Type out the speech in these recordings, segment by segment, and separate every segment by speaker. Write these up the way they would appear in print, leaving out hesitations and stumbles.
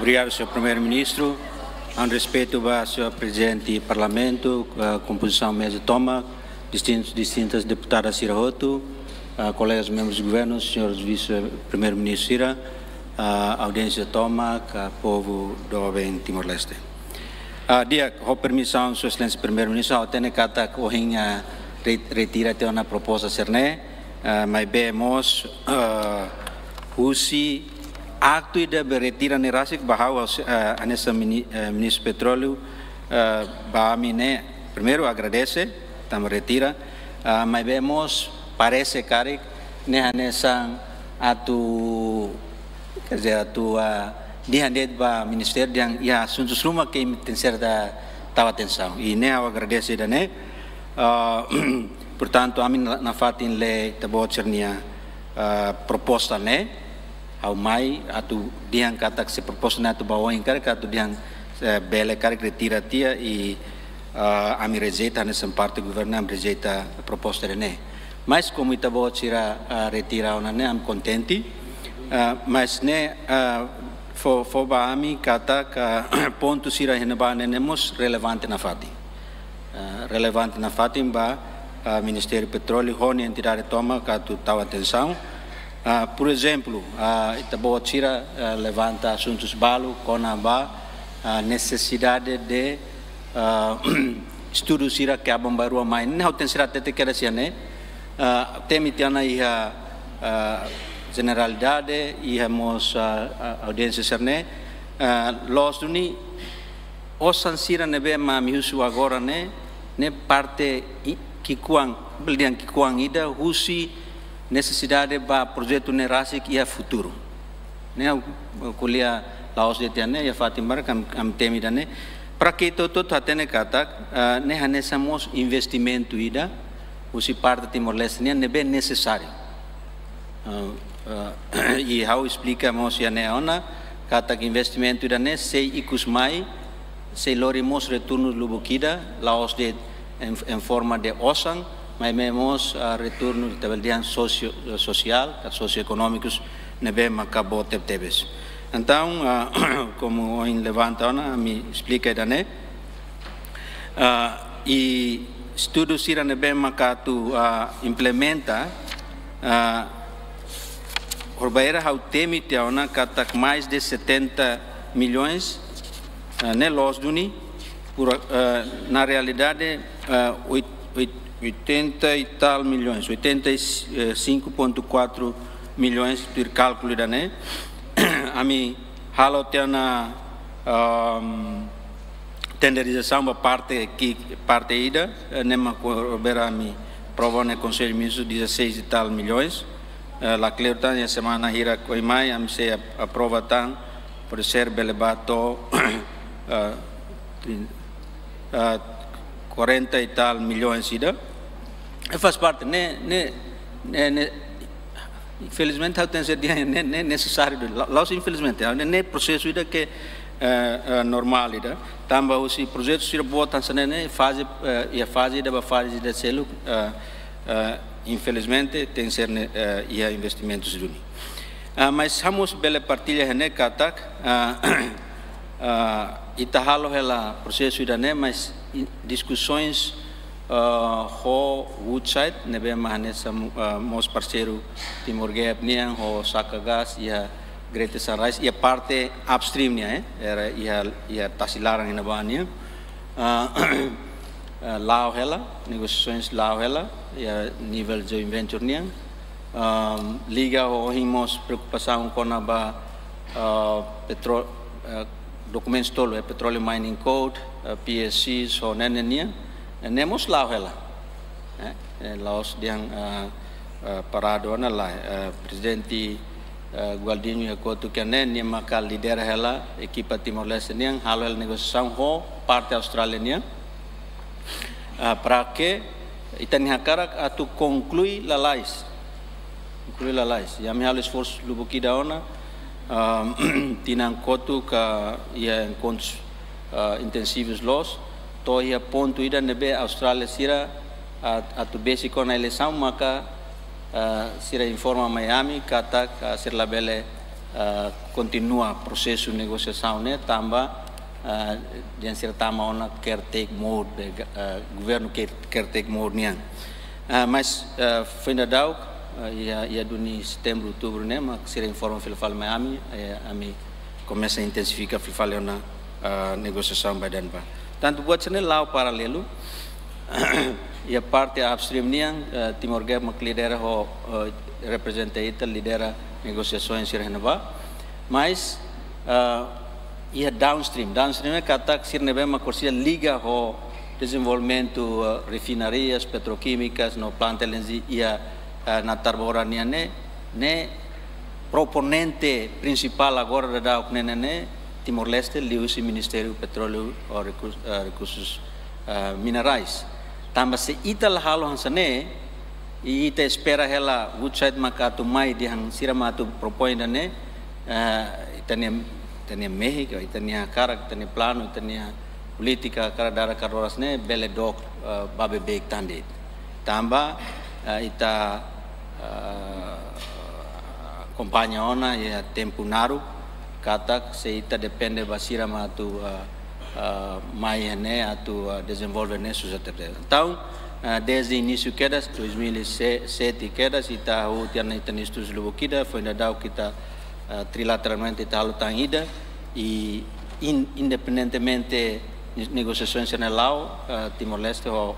Speaker 1: Obrigado, Sr. Primeiro-Ministro. A respeito do Sr. Presidente do Parlamento, a composição mesa toma, distintas deputadas Sirahoto, colegas membros do governo, senhores vice-primeiro-ministro Sira, a audiência toma, o povo do bem Timor-Leste. Dia, com permissão, Sua Excelência Primeiro-Ministro, eu tenho que retira uma proposta cerne, mas vemos usi acto de retira nerasik bahwa nessa ministro petróleo bahami primeiro agradece tam retira mas vemos parece que nessa atu quer dizer atu dihandet ba ministério yang ya assuntos rumah que tem certa tava atenção e nem eu agradece dane portanto a mim na fatin le tabo cernia proposta né ao mai atu diang kata se proposta na atu bawa ingkar atu diang bele kar retira tia e a mi rejeita nessa parte do governo am rejeita a proposta né mas como itabo tira retira ona né am contente mas né for ba ami kata ka ponto sira heneba nemos relevante na fati ba Ministério do Petróleo honi entidade toma katu tawa atenção. Por exemplo, Itabo Tira levanta assuntos balo com a necessidade de estudos Tira que a bombarua mais não tem será até que era assim né temitiana a generalidade e hemos audiência cerne los uni osan Sira nebe mamihusu agora né parte kikuang belian kikuang ida husi necessidade para projeto nerasik ia futuro né kuliah laos de tiane ia fatimar am temi dane para que todo hatene kata ne hanesamos investimento ida usi parte Timor-Leste ne bem necessário e how explicamos ia ne ona kata que investimento ida ne sei ikus mai sei lorimos retorno lubukida laos de em forma de osang mas vemos retorno de tabelian social, socioeconômicos, nebe macabo tebes. Então, como em levanta me explica dane, e estudo sira nebe macatu implementa, orbaera hau temi teona katak mais de 70 milhões, ne los duni, na realidade 80 e tal milhões, 85,4 milhões por cálculo da né. A mim halo tena tenderização para parte ida, nema corrobera mi prova no Conselho Ministro 16 e tal milhões. La clerotan a semana hira coimai am se aprova tan por ser belebato 40 e tal milhões ida. Faz parte, infelizmente, não tem necessário, infelizmente, não é processo que é normal, também os projetos se botam na fase da fase de selo, infelizmente, tem que ser investimentos do mas vamos bela partilha né katak itahalo ela processo mas discussões ho Woodside nebe mahanesa mos parceiro Timor-Gap niang ho Sakagas ia Great Sunrise ia parte upstream nia era ia tasilarang inabania lao hela negociações lao hela ia nível joint venture niang liga ho himos preocupação com a petróleo documentos tolo Petroleum Mining Code PSC so nenenia nemos lao hela laos diang parado na lá presidente Gualdinho Yakoto que nem maka líder hela equipa Timor-Leste niang halo hela negociação ho parte australiana para que itania cara atu conclui la lais ya me halo esforço lubukida ona tinang kotu ka ia encontros intensivos los to ia ponto ida nebe Austrália sira atu basic na eleição maka sira informa Miami kata ka sir labele continua o processo de negociação, né? Também de certa maneira quer take mode, governo quer take mode, né? Mas foi na DAO, ia do setembro, outubro, né? Mas se informa o falo Miami, a mim começa a intensificar o falo na negociação by then. Tanto buat sini lau paralelo, e a parte upstream niang Timor-Leste mak lidera ho representa ita lidera negosiações sir henaba, mas ia downstream é kata sir nebe mak kursia liga ho desenvolvimento refinarias petroquímicas no planta lenzi ia na Tarbora niane ne proponente principal agora da uknene Timor-Leste liu-se Ministério do Petróleo e Recursos Minerais. Também se ita lahalo hansane, e ita espera ela website makatu mai di hang siramatu propõe dane, itania México, itania cara, itania plano, itania política cara dara karoras ne bele dok babe bek tandit. Também ita companhia ona ya tempo naru kata se ita depende basira matu mais né atu desenvolver né sociedade. Então desde início quedas 2007 quedas ita o tiana ita estudos lubukida foi na dau kita trilateralmente ita halu tangida e independentemente negociações na lau Timor-Leste o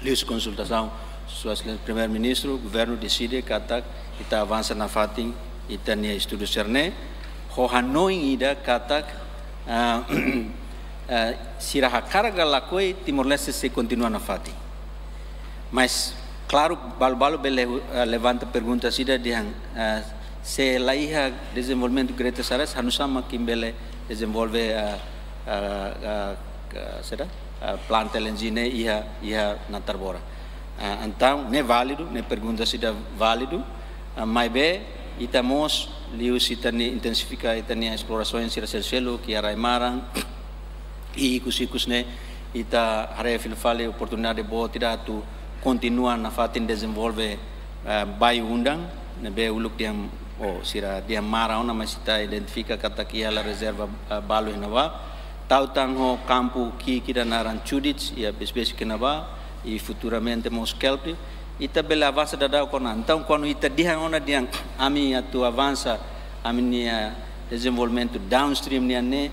Speaker 1: lius consultação suas primeiro-ministro o governo decide kata ita avança na fatin ita nia estudos cerne ho Hanoi ida kata sirah carga lakoi Timor-Leste se continua na fatin. Mas claro balu levanta pergunta sida diang se laiha desenvolvimento Greta Saras hanusama kimbele desenvolve planta lenzine ia na Tarbora. Então não é válido, não pergunta sida válido, mas bem itamos lius itani intensifica itani explorações sira selo que ara marang e kusikus ne ita hare filfale oportunidade boa tidak tu continua na fatin desenvolve bayu undang ne be uluk diam sira diam marang na mas ita identifica kata que ela reserva balu inawa tau tang ho campo ki kita naran chudits ia espécie que nava e futuramente mos kelpi ita bela avança da dau kona então quando ita diang ona diang ami atu avança ami desenvolvimento downstream ne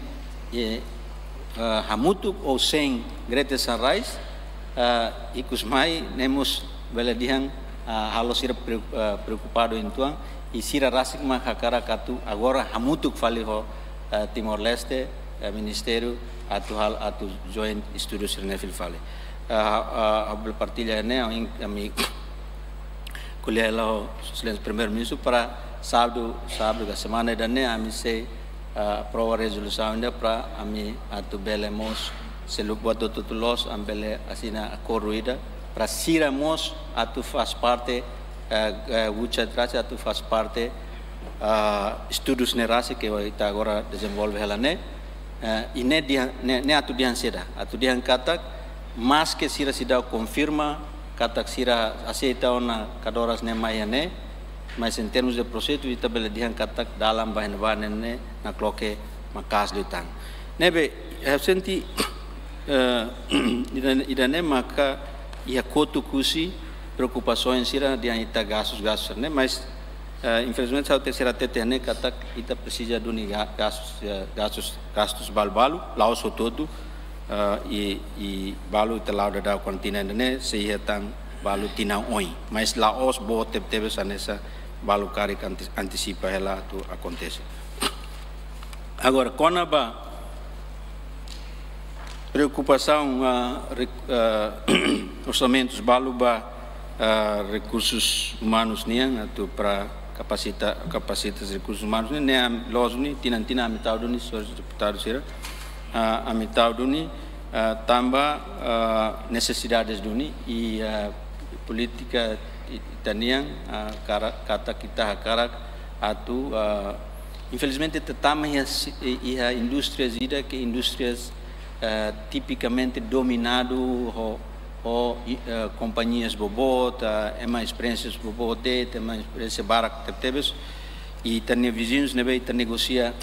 Speaker 1: hamutuk ou sem Greta Sunrise ikus mai nemos bela diang halo sira preocupado então e sira rasik ma hakara katu agora hamutuk fali ho Timor-Leste Ministério atu joint studio sirnefil fali partilha né ami colher lá o primeiro-ministro para sábado da semana da né ami se aprova resolução ainda para ami atu belemos se lupa tutulos ambele asina acorruida para siramos atu faz parte ucha trace atu faz parte estudos nerasi que está agora desenvolve ela né e ne atu dian seda atu dian kata mas que sira sidau confirma kata sira aceita ona kadoras ne maiane mas em termos de processo ita bela dihan kata dalam bahan ne na cloque makas lutang nebe senti idane maka ia kotu kusi preocupações sira dian ita gastos ne mas infelizmente a terceira tete ne kata ita precisa de gastos balbalu laos todo e balu telau da continente ne se tang balu tinau oi mas laos bo tebe sanessa balu cari antecipa ela tu acontece agora conaba preocupação orçamentos balu ba recursos humanos niang tu para capacitas recursos humanos ne losni tinantina mitaduni senhores deputados sira a mitad duni tambah necessidades duni e política itanian kata kita hakarak atu infelizmente também ia indústrias ida que indústrias tipicamente dominado o companhias bobota é mais experiências bobote tem mais experiência barak tebes e tania vizinhos nebe ita negocia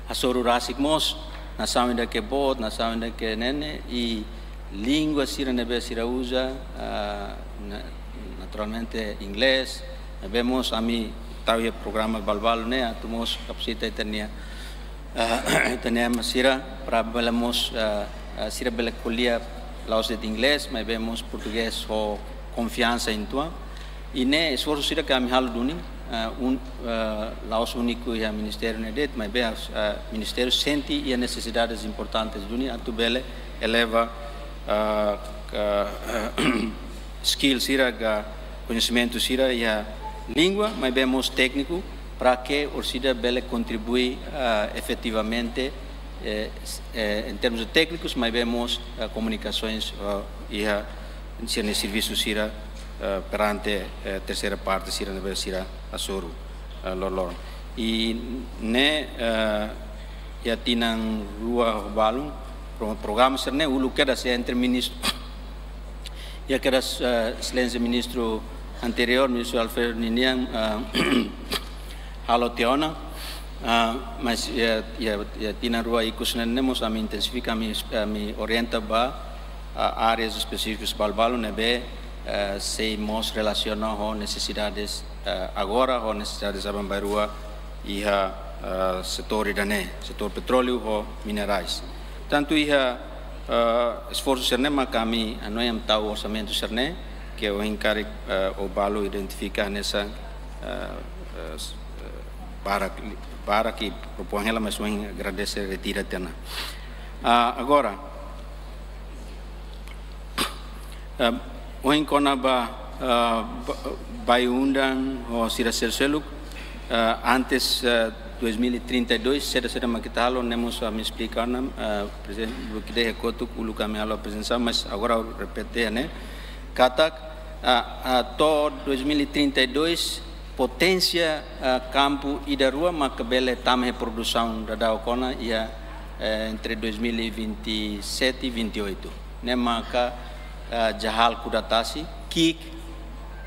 Speaker 1: a soru rasik mos na sabe ainda que bot na sabe ainda que nene e língua sira nebe sira usa naturalmente inglês vemos a mim tal e programa balbalo né atumos capacita itania masira para belamos sira bela colia laos de inglês mas vemos português ou confiança em tua e né esforço sira que a mim halu duni laos único e a ministério né det mas bem ministério sente e as necessidades importantes duni atu bele eleva skill sira ga conhecimento sira e a língua mas vemos técnico para que o SIDA bele contribui efetivamente em termos técnicos, mas vemos comunicações e serviços SIRA perante a terceira parte SIRA na SIRA Asoro lor e ne já tinham rua balum programa ser ne ulu queda se entre ministro e aquela excelência ministro anterior ministro Alfredo Ninian halo teona mas ya tina rua ikus nemos a mi intensifica mi orienta ba áreas específicas balbalo nebe se mos relaciona com necessidades agora com necessidades abambarua e setor idane setor petróleo ou minerais tanto esforço serne kami anoyam tau orçamento serne que o encargo o balo identificar nessa para que propõe ela, mas eu agradeço a retira tena. Agora, o enconaba baiundan o sira selseluk antes 2032 será maquitalo nemos a me explicar presidente o que de coto ulu kami alo presença mas agora repetir né katak to 2032 potência campo e da rua mas que bela também produção da daocona ia entre 2027 e 28 né maka jahal kudatasi kik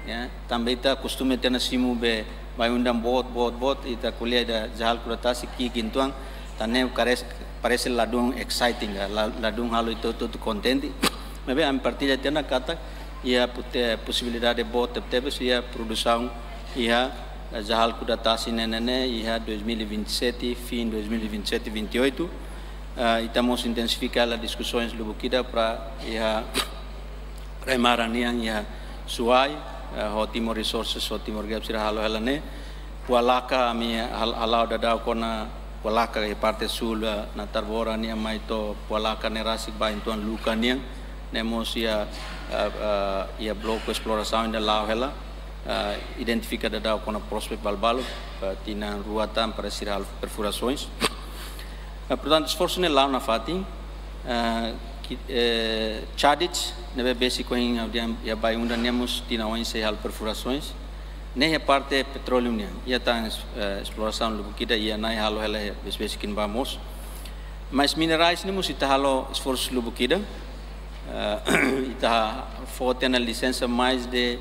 Speaker 1: ya também tá costume ter nasimu be vai undang bot e tá kuliah da jahal kudatasi kik intuang tane parece ladung exciting ladung halo itu tudo contente mas bem a partir de tena kata ia possibilidade de bot teve ia produção ia jahal kudatasi nenene ia 2027 fim 2027 28 estamos intensificar as discussões lubukida para ia remaranian ia suai Timor Resources Timor Gap sira halo helane pualaka mi halau dadau kona pualaka e parte sul na tarbora nia maito pualaka nerasik ba intuan luka nia nemos ia bloco exploração ainda lá hela identifica dadau kona prospect balbalo tina ruatan para sira perfurações portanto esforço ne lá na fatin Chadic nebe basic em ya bai unda nemos tina oin se hal perfurações nem a parte petróleo nia ia tá exploração lubukida ia nai halo hela basic in vamos mas minerais nemos ita halo esforço lubukida ita foto na licença mais de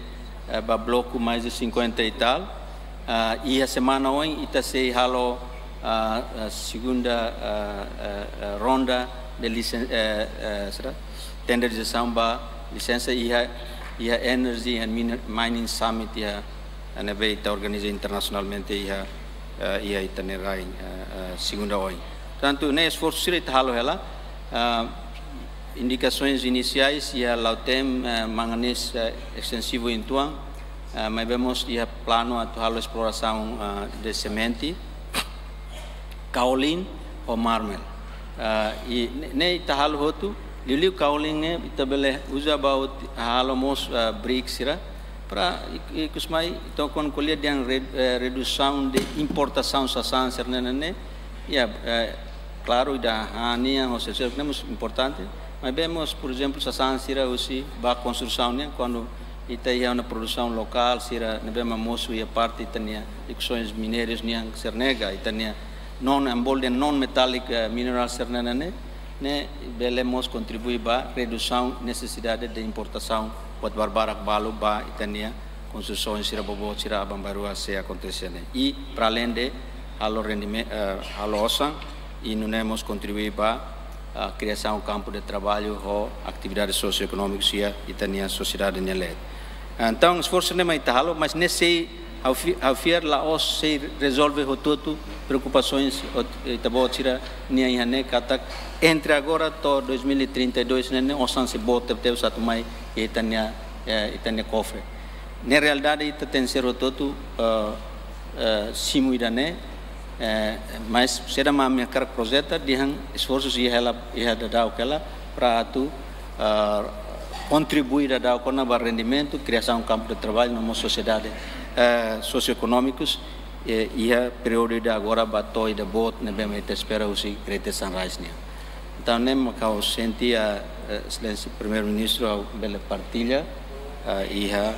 Speaker 1: bloco mais de 50 e tal e a semana oin ita se halo segunda ronda de licença tenderização ba licença ia Energy and Mining Summit ia nebe ita organiza internacionalmente ia itanerai segunda oi tanto ne esforço sira ita halo ela indicações iniciais ia lautem manganes extensivo intuang mas vemos ia plano atu halo exploração de semente kaolin ou marmel e ne ita halo hotu liu kaolin ne ita bele usa about halo mos brick sira para ikusmai então com colher de redução de importação sasan sernene ia claro da ania ou seja temos importante mas vemos por exemplo sasan sira usi ba construção né quando ita ia na produção local sira nebe mamosu ia parte tania exões minérias niang sernega itania non embolde non metallic mineral sernene ne belemos contribui ba redução necessidade de importação pode barbarak balu ba itania construções sira bobo sira abambarua se acontecendo. E para além de halo rendimento halosan e não temos contribuir para a criação de campo de trabalho ou atividades socioeconômicas e também a sociedade nele. Então esforço nem mais halo, mas nesse ao fiar lá os se resolve o tudo preocupações tabo tira nia né kata entre agora to 2032 né o sanse bota teve satu mai itania cofre na realidade ita tem ser o tudo simuida né mas será uma minha cara projeto de esforços e ela dar aquela para tu contribuir a dar com o rendimento criação de campo de trabalho numa sociedade socioeconômicos e a período de agora batou e de bot ne bem me espera o se Great Sunrise né então nem me cau senti a excelência primeiro-ministro a bela partilha e a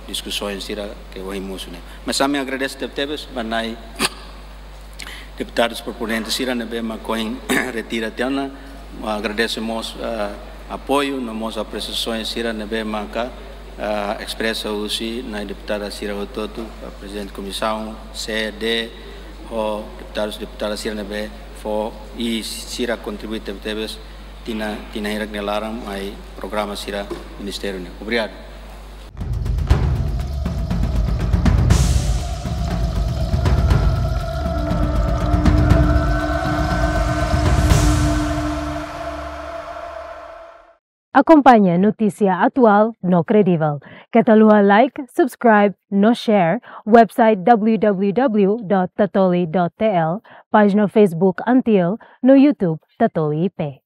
Speaker 1: discussões que ouvimos né mas a me agradeço teves banai deputados proponentes ira ne bem ma coin retira tiana agradecemos apoio nas apreciações ira ne bem ma expressa aussi na deputada Sira Rototo, a presidente da comissão, CD, o deputada Sira Nebe, e Sira contribui teves tina irak nelaram mai programa Sira Ministério. Obrigado.
Speaker 2: Acompanhe notícia atual no credível. Catalua like, subscribe, no share, website www.tatoli.tl, página Facebook Antil, no YouTube Tatoli IP.